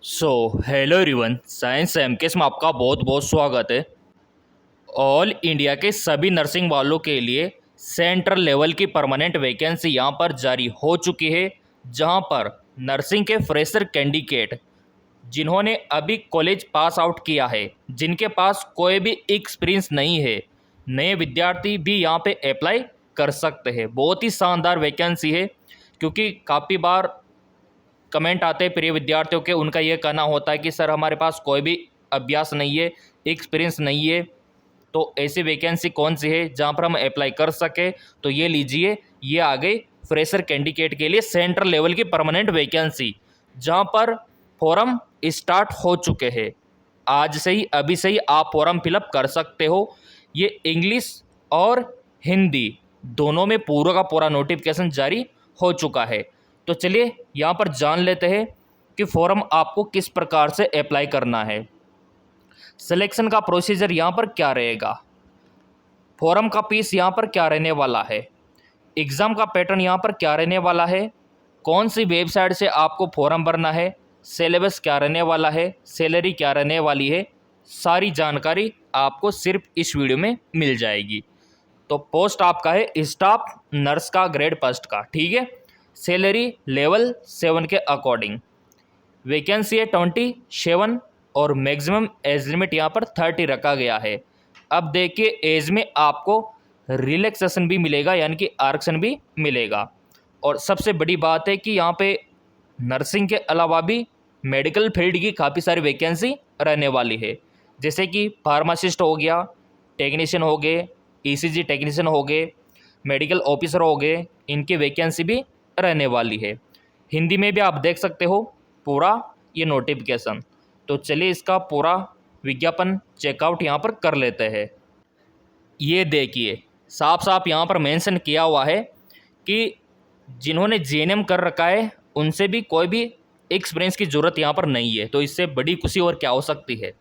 Hello everyone, science MKS में आपका बहुत बहुत स्वागत है। ऑल इंडिया के सभी नर्सिंग वालों के लिए सेंट्रल लेवल की परमानेंट वैकेंसी यहाँ पर जारी हो चुकी है, जहाँ पर नर्सिंग के फ्रेशर कैंडिडेट जिन्होंने अभी कॉलेज पास आउट किया है, जिनके पास कोई भी एक्सपीरियंस नहीं है, नए विद्यार्थी भी यहाँ पे अप्लाई कर सकते हैं। बहुत ही शानदार वैकेंसी है, क्योंकि काफ़ी बार कमेंट आते हैं प्रिय विद्यार्थियों के, उनका ये कहना होता है कि सर हमारे पास कोई भी अभ्यास नहीं है, एक्सपीरियंस नहीं है, तो ऐसी वैकेंसी कौन सी है जहां पर हम अप्लाई कर सके। तो ये लीजिए, ये आ गई फ्रेशर कैंडिडेट के लिए सेंट्रल लेवल की परमानेंट वैकेंसी, जहां पर फॉर्म स्टार्ट हो चुके हैं। आज से ही, अभी से ही आप फॉर्म फिलअप कर सकते हो। ये इंग्लिश और हिंदी दोनों में पूरा का पूरा नोटिफिकेशन जारी हो चुका है। तो चलिए यहाँ पर जान लेते हैं कि फॉर्म आपको किस प्रकार से अप्लाई करना है। सिलेक्शन का प्रोसीजर यहाँ पर क्या रहेगा, फॉर्म का फीस यहाँ पर क्या रहने वाला है, एग्ज़ाम का पैटर्न यहाँ पर क्या रहने वाला है, कौन सी वेबसाइट से आपको फॉर्म भरना है, सिलेबस क्या रहने वाला है, सैलरी क्या रहने वाली है, सारी जानकारी आपको सिर्फ इस वीडियो में मिल जाएगी। तो पोस्ट आपका है स्टाफ नर्स का, ग्रेड फर्स्ट का, ठीक है। सैलरी लेवल 7 के अकॉर्डिंग, वैकेंसी है 27 और मैक्सिमम एज लिमिट यहाँ पर 30 रखा गया है। अब देखिए, एज में आपको रिलैक्सेशन भी मिलेगा, यानी कि आरक्षण भी मिलेगा। और सबसे बड़ी बात है कि यहाँ पे नर्सिंग के अलावा भी मेडिकल फील्ड की काफ़ी सारी वैकेंसी रहने वाली है, जैसे कि फार्मासिस्ट हो गया, टेक्नीशियन हो गए, ईसीजी टेक्नीशियन हो गए, मेडिकल ऑफिसर हो गए, इनकी वैकेंसी भी रहने वाली है। हिंदी में भी आप देख सकते हो पूरा ये नोटिफिकेशन। तो चलिए इसका पूरा विज्ञापन चेकआउट यहाँ पर कर लेते हैं। ये देखिए, साफ साफ यहाँ पर मेंशन किया हुआ है कि जिन्होंने जीएनएम कर रखा है उनसे भी कोई भी एक्सपीरियंस की ज़रूरत यहाँ पर नहीं है। तो इससे बड़ी खुशी और क्या हो सकती है।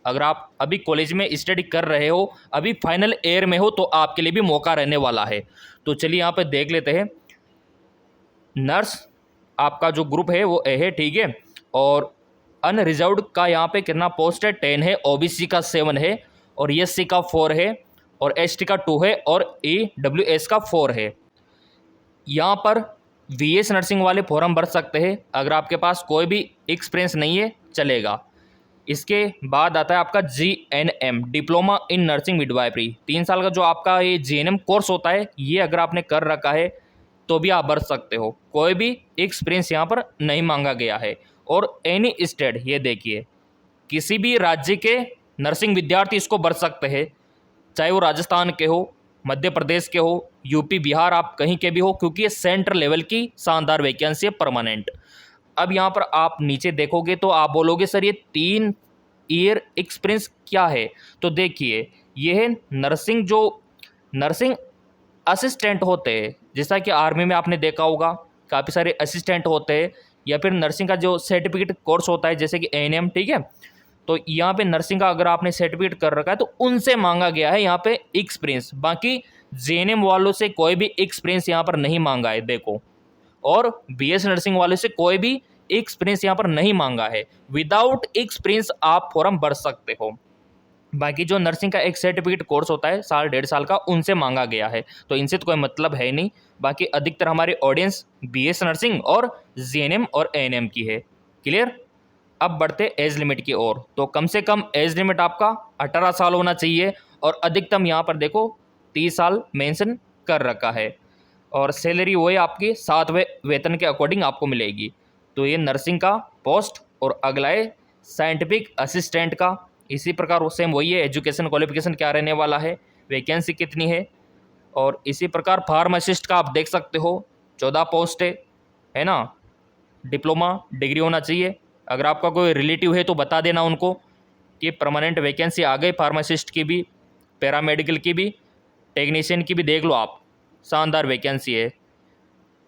अगर आप अभी कॉलेज में स्टडी कर रहे हो, अभी फाइनल ईयर में हो, तो आपके लिए भी मौका रहने वाला है। तो चलिए यहाँ पर देख लेते हैं। नर्स आपका जो ग्रुप है वो ए है, ठीक है। और अनरिजर्व्ड का यहाँ पे कितना पोस्ट है, 10 है, ओबीसी का 7 है, और एससी का 4 है, और एसटी का 2 है, और ईडब्ल्यूएस का 4 है। यहाँ पर वीएस नर्सिंग वाले फॉर्म भर सकते हैं, अगर आपके पास कोई भी एक्सपीरियंस नहीं है चलेगा। इसके बाद आता है आपका GNM, diploma in nursing midwifery. 3 साल का जो आपका ये जीएनएम कोर्स होता है, ये अगर आपने कर रखा है तो भी आप भर सकते हो। कोई भी एक्सपीरियंस यहाँ पर नहीं मांगा गया है। और एनी स्टेट, ये देखिए, किसी भी राज्य के नर्सिंग विद्यार्थी इसको भर सकते हैं, चाहे वो राजस्थान के हो, मध्य प्रदेश के हो, यूपी बिहार, आप कहीं के भी हो, क्योंकि ये सेंट्रल लेवल की शानदार वैकेंसी है परमानेंट। अब यहाँ पर आप नीचे देखोगे तो आप बोलोगे सर ये 3 ईयर एक्सपीरियंस क्या है। तो देखिए, ये है नर्सिंग, जो नर्सिंग असिस्टेंट होते हैं, जैसा कि आर्मी में आपने देखा होगा काफ़ी सारे असिस्टेंट होते हैं, या फिर नर्सिंग का जो सर्टिफिकेट कोर्स होता है जैसे कि एएनएम, ठीक है। तो यहाँ पे नर्सिंग का अगर आपने सर्टिफिकेट कर रखा है तो उनसे मांगा गया है यहाँ पे एक्सपीरियंस। बाकी जेएनएम वालों से कोई भी एक्सपीरियंस यहाँ पर नहीं मांगा है, देखो। और बीएस नर्सिंग वाले से कोई भी एक्सपीरियंस यहाँ पर नहीं मांगा है। विदाउट एक्सपीरियंस आप फॉर्म भर सकते हो। बाकी जो नर्सिंग का एक सर्टिफिकेट कोर्स होता है 1.5 साल का, उनसे मांगा गया है, तो इनसे तो कोई मतलब है नहीं। बाकी अधिकतर हमारी ऑडियंस बीएस नर्सिंग और जीएनएम और एएनएम की है। क्लियर। अब बढ़ते एज लिमिट की ओर। तो कम से कम एज लिमिट आपका 18 साल होना चाहिए, और अधिकतम यहाँ पर देखो 30 साल मेंशन कर रखा है। और सैलरी वही आपकी 7वें वेतन के अकॉर्डिंग आपको मिलेगी। तो ये नर्सिंग का पोस्ट। और अगला है साइंटिफिक असिस्टेंट का, इसी प्रकार सेम वही है, एजुकेशन क्वालिफिकेशन क्या रहने वाला है, वैकेंसी कितनी है। और इसी प्रकार फार्मासिस्ट का आप देख सकते हो 14 पोस्ट है ना। डिप्लोमा डिग्री होना चाहिए। अगर आपका कोई रिलेटिव है तो बता देना उनको कि परमानेंट वैकेंसी आ गई फार्मासिस्ट की भी, पैरामेडिकल की भी, टेक्नीशियन की भी, देख लो आप, शानदार वैकेंसी है।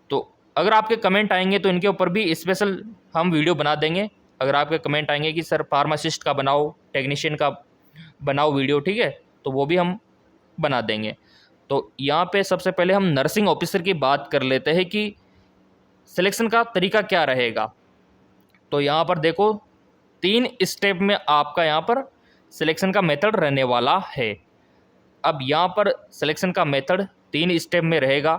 तो अगर आपके कमेंट आएंगे तो इनके ऊपर भी स्पेशल हम वीडियो बना देंगे। अगर आपके कमेंट आएंगे कि सर फार्मासिस्ट का बनाओ, टेक्नीशियन का बनाओ वीडियो, ठीक है, तो वो भी हम बना देंगे। तो यहाँ पे सबसे पहले हम नर्सिंग ऑफिसर की बात कर लेते हैं कि सिलेक्शन का तरीका क्या रहेगा। तो यहाँ पर देखो, 3 स्टेप में आपका यहाँ पर सिलेक्शन का मेथड रहने वाला है। अब यहाँ पर सिलेक्शन का मेथड 3 स्टेप में रहेगा।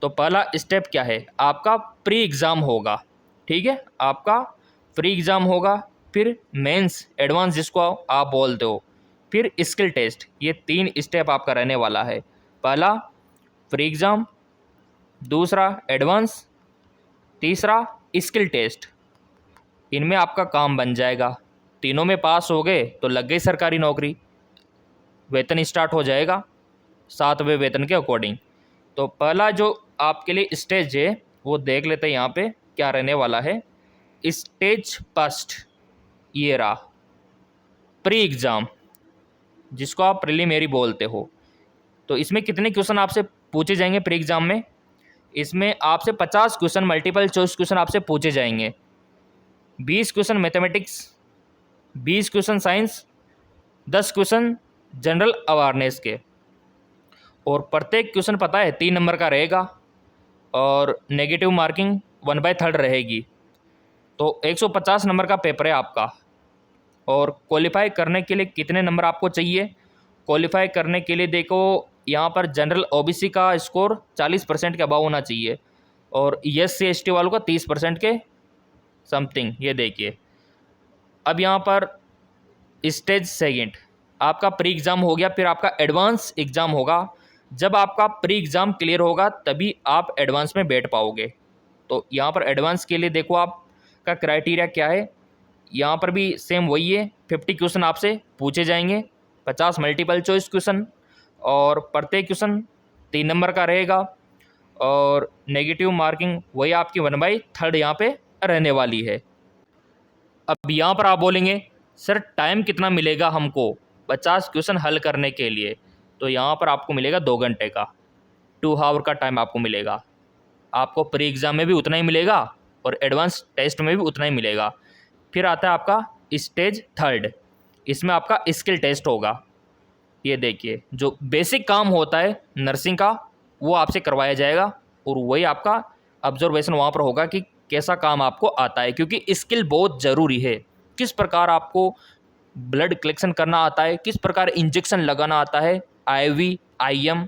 तो पहला स्टेप क्या है, आपका प्री एग्ज़ाम होगा, ठीक है, आपका प्री एग्ज़ाम होगा, फिर मेंस एडवांस जिसको आप बोलते हो, फिर स्किल टेस्ट। ये 3 स्टेप आपका रहने वाला है। पहला प्री एग्ज़ाम, दूसरा एडवांस, तीसरा स्किल टेस्ट। इनमें आपका काम बन जाएगा। तीनों में पास हो गए तो लग गई सरकारी नौकरी, वेतन स्टार्ट हो जाएगा 7वें वेतन के अकॉर्डिंग। तो पहला जो आपके लिए स्टेज है वो देख लेते हैं यहाँ पे क्या रहने वाला है। स्टेज फर्स्ट ये रहा, प्री एग्ज़ाम, जिसको आप प्रिलिमिनरी बोलते हो। तो इसमें कितने क्वेश्चन आपसे पूछे जाएंगे प्री एग्ज़ाम में? इसमें आपसे 50 क्वेश्चन मल्टीपल चॉइस क्वेश्चन आपसे पूछे जाएंगे। 20 question mathematics, 20 question science, 10 question general awareness के। और प्रत्येक क्वेश्चन पता है 3 नंबर का रहेगा और नेगेटिव मार्किंग 1/3 रहेगी। तो 150 नंबर का पेपर है आपका। और क्वालिफाई करने के लिए कितने नंबर आपको चाहिए? क्वालिफाई करने के लिए देखो यहाँ पर जनरल ओबीसी का स्कोर 40% के अबाव होना चाहिए और SC ST वालों का 30% के समथिंग। ये देखिए, अब यहाँ पर स्टेज सेकंड आपका प्री एग्ज़ाम हो गया, फिर आपका एडवांस एग्ज़ाम होगा। जब आपका प्री एग्ज़ाम क्लियर होगा तभी आप एडवांस में बैठ पाओगे। तो यहाँ पर एडवांस के लिए देखो आपका क्राइटेरिया क्या है। यहाँ पर भी सेम वही है, 50 क्वेश्चन आपसे पूछे जाएंगे, 50 मल्टीपल चॉइस क्वेश्चन और प्रत्येक क्वेश्चन 3 नंबर का रहेगा और नेगेटिव मार्किंग वही आपकी 1/3 यहाँ पे रहने वाली है। अब यहाँ पर आप बोलेंगे सर टाइम कितना मिलेगा हमको 50 क्वेश्चन हल करने के लिए? तो यहाँ पर आपको मिलेगा 2 घंटे का, 2 आवर का टाइम आपको मिलेगा। आपको प्री एग्ज़ाम में भी उतना ही मिलेगा और एडवांस टेस्ट में भी उतना ही मिलेगा। फिर आता है आपका स्टेज थर्ड, इसमें आपका स्किल टेस्ट होगा। ये देखिए, जो बेसिक काम होता है नर्सिंग का वो आपसे करवाया जाएगा और वही आपका ऑब्जर्वेशन वहाँ पर होगा कि कैसा काम आपको आता है, क्योंकि स्किल बहुत ज़रूरी है। किस प्रकार आपको ब्लड कलेक्शन करना आता है, किस प्रकार इंजेक्शन लगाना आता है, IV IM,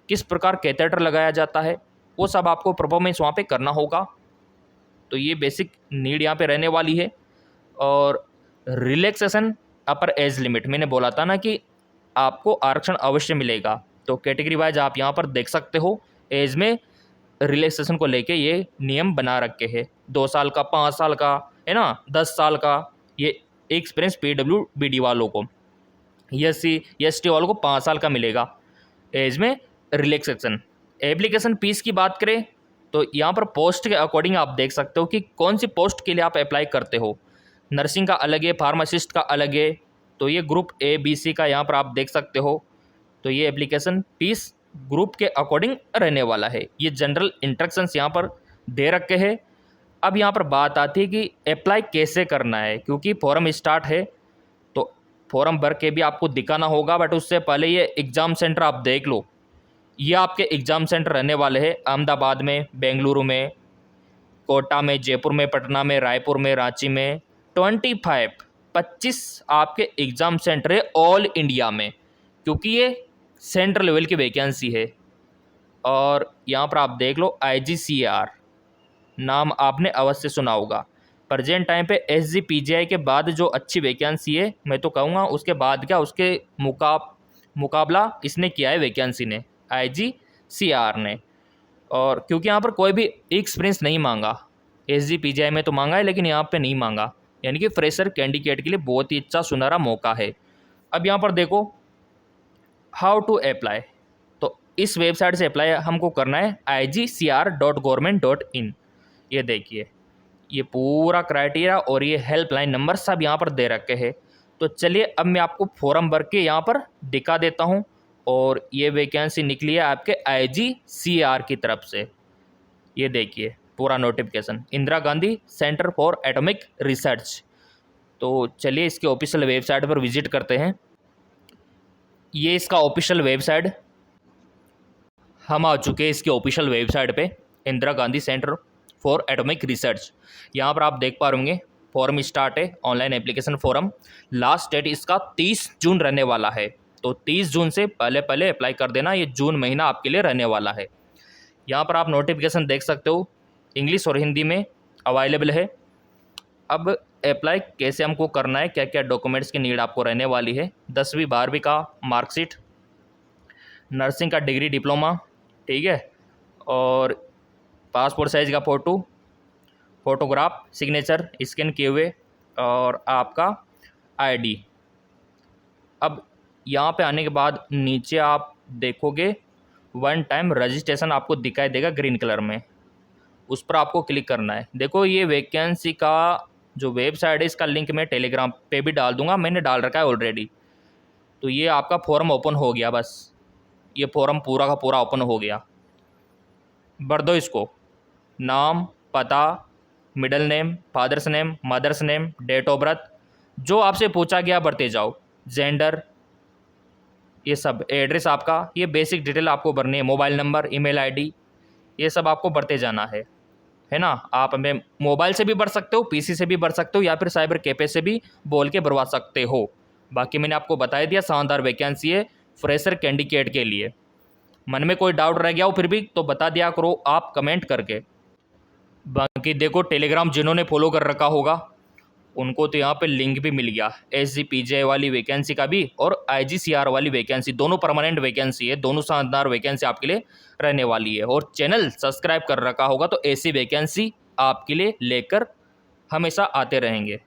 किस प्रकार कैथेटर लगाया जाता है, वो सब आपको परफॉर्मेंस वहाँ पे करना होगा। तो ये बेसिक नीड यहाँ पे रहने वाली है। और रिलैक्सेशन अपर एज लिमिट, मैंने बोला था ना कि आपको आरक्षण अवश्य मिलेगा। तो कैटेगरी वाइज आप यहाँ पर देख सकते हो, एज में रिलैक्सेशन को लेके ये नियम बना रखे हैं। 2 साल का, 5 साल का, है ना, 10 साल का। ये एक्सपीरियंस PWBD वालों को, SC ST वालों को 5 साल का मिलेगा एज में रिलैक्सेशन। एप्लीकेशन फीस की बात करें तो यहाँ पर पोस्ट के अकॉर्डिंग आप देख सकते हो कि कौन सी पोस्ट के लिए आप अप्लाई करते हो। नर्सिंग का अलग है, फार्मासिस्ट का अलग है। तो ये ग्रुप A B C का यहाँ पर आप देख सकते हो। तो ये एप्लीकेशन फीस ग्रुप के अकॉर्डिंग रहने वाला है। ये जनरल इंस्ट्रक्शंस यहाँ पर दे रखे हैं। अब यहाँ पर बात आती है कि अप्लाई कैसे करना है, क्योंकि फॉर्म स्टार्ट है तो फॉर्म भर के भी आपको दिखाना होगा। बट उससे पहले ये एग्ज़ाम सेंटर आप देख लो। ये आपके एग्ज़ाम सेंटर रहने वाले हैं अहमदाबाद में, बेंगलुरु में, कोटा में, जयपुर में, पटना में, रायपुर में, रांची में। 25 आपके एग्ज़ाम सेंटर है ऑल इंडिया में, क्योंकि ये सेंट्रल लेवल की वैकेंसी है। और यहाँ पर आप देख लो IGCAR नाम आपने अवश्य सुना होगा। प्रेजेंट टाइम पे SGPGI के बाद जो अच्छी वैकेंसी है, मैं तो कहूँगा उसके बाद क्या, उसके मुकाबला इसने किया है वैकेंसी ने, IGCAR ने। और क्योंकि यहाँ पर कोई भी एक्सपीरियंस नहीं मांगा, SGPGI में तो मांगा है लेकिन यहाँ पे नहीं मांगा, यानी कि फ्रेशर कैंडिडेट के लिए बहुत ही अच्छा सुनहरा मौका है। अब यहाँ पर देखो हाउ टू अप्लाई। तो इस वेबसाइट से अप्लाई हमको करना है igcr.government.in। ये देखिए, ये पूरा क्राइटेरिया और ये हेल्पलाइन नंबर सब यहाँ पर दे रखे हैं। तो चलिए अब मैं आपको फॉर्म भर के यहाँ पर दिखा देता हूँ। और ये वैकेंसी निकली है आपके IGCAR की तरफ से। ये देखिए पूरा notification, Indira Gandhi centre for atomic research. तो चलिए इसके ऑफिशियल वेबसाइट पर विजिट करते हैं। ये इसका ऑफिशियल वेबसाइट, हम आ चुके हैं इसके ऑफिशियल वेबसाइट पे, Indira Gandhi centre for atomic research. यहाँ पर आप देख पा होंगे फॉर्म स्टार्ट है, online application form. Last date इसका 30 जून रहने वाला है, तो 30 जून से पहले पहले अप्लाई कर देना, ये जून महीना आपके लिए रहने वाला है। यहाँ पर आप नोटिफिकेशन देख सकते हो, इंग्लिश और हिंदी में अवेलेबल है। अब अप्लाई कैसे हमको करना है, क्या क्या डॉक्यूमेंट्स की नीड आपको रहने वाली है, 10वीं 12वीं का मार्कशीट, नर्सिंग का डिग्री डिप्लोमा, ठीक है, और पासपोर्ट साइज़ का फोटोग्राफ, सिग्नेचर स्कैन किए हुए, और आपका आईडी। अब यहाँ पे आने के बाद नीचे आप देखोगे वन टाइम रजिस्ट्रेशन आपको दिखाई देगा ग्रीन कलर में, उस पर आपको क्लिक करना है। देखो ये वैकेंसी का जो वेबसाइट है, इसका लिंक मैं टेलीग्राम पे भी डाल दूंगा, मैंने डाल रखा है ऑलरेडी। तो ये आपका फॉर्म ओपन हो गया, बस ये फॉर्म पूरा का पूरा ओपन हो गया। भर दो इसको, नाम, पता, middle name, father's name, mother's name, date of birth, जो आपसे पूछा गया भरते जाओ, जेंडर, ये सब, एड्रेस आपका, ये बेसिक डिटेल आपको भरनी है, मोबाइल नंबर, ईमेल आईडी, ये सब आपको भरते जाना है ना। आप हमें मोबाइल से भी भर सकते हो, पीसी से भी भर सकते हो, या फिर साइबर कैफे से भी बोल के भरवा सकते हो। बाकी मैंने आपको बता दिया, शानदार वैकेंसी है फ्रेशर कैंडिडेट के लिए। मन में कोई डाउट रह गया हो फिर भी तो बता दिया करो आप कमेंट करके। बाकी देखो टेलीग्राम जिन्होंने फॉलो कर रखा होगा उनको तो यहाँ पे लिंक भी मिल गया, SGPJ वाली वैकेंसी का भी और IGCR वाली वैकेंसी, दोनों परमानेंट वैकेंसी है, दोनों शानदार वैकेंसी आपके लिए रहने वाली है। और चैनल सब्सक्राइब कर रखा होगा तो ऐसी वैकेंसी आपके लिए लेकर हमेशा आते रहेंगे।